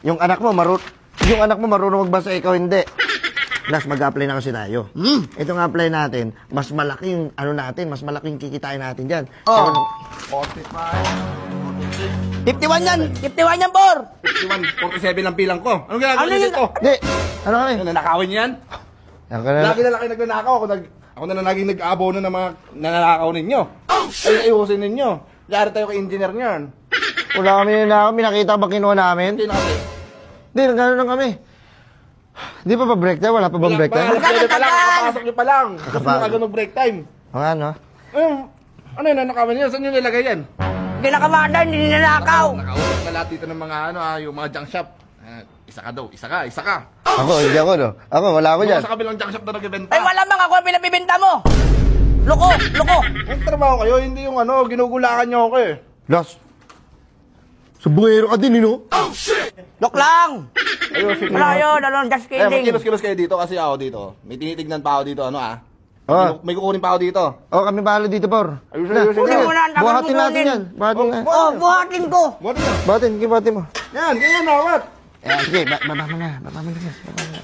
Yung anak mo marunong magbasa, ikaw hindi. Plus, mag-apply na kasi tayo. Itong apply natin, mas malaki yung ano natin, mas malaking kikitain natin dyan. Oh. 45, 51 yan! 51 yan, Por! 46, 47 lang bilang ko. Anong ginagawa niyo dito? Hindi. Ano kami? Nanakawin niyo yan? Lagi na laki nagnanakaw. Ako na laging nag-aabono ng mga nananakaw ninyo. Ay, ayusin ninyo. Yari tayo kay engineer niyan. Wala kami na kami. Nakita ba kinuha namin? Hindi na kasi. Hindi, nagkano lang kami. Di pa break time? Wala pa bang break time? Kakapasok niyo pa lang. Gusto mo agad mag-break time. O ano? Ano yun, nanakawin niyo? Saan niyo nilagay yan? Hindi nakamada, hindi ninanakaw! Nakausap na lahat dito ng mga yung mga junk shop. Isa ka daw, isa ka. Ako, hindi ako, no? Ako, wala ako dyan. Sa kabilang junk shop na nagbibenta. Ay, wala bang ako ang pinabibenta mo! Loko! Ang trabaho kayo, hindi yung ginugulakan niyo ako eh. Las, subungero ka din, no? Lok lang! Ayusin Wala yun, just kidding. Magkilos-kilos kayo dito kasi ako dito. May tinitignan pa ako dito, Oh. May kukunin pa ako dito. Oh, kami bahala dito, Por. Ayusin. Kunin mo na, ang tagal Buhatin mo natin kunin. yan. Buhatin na. Oh, buhatin ko! Buhat niyo. Buhatin mo. Yan, ganyan na, what? Sige, baba mo na. Baba mo na.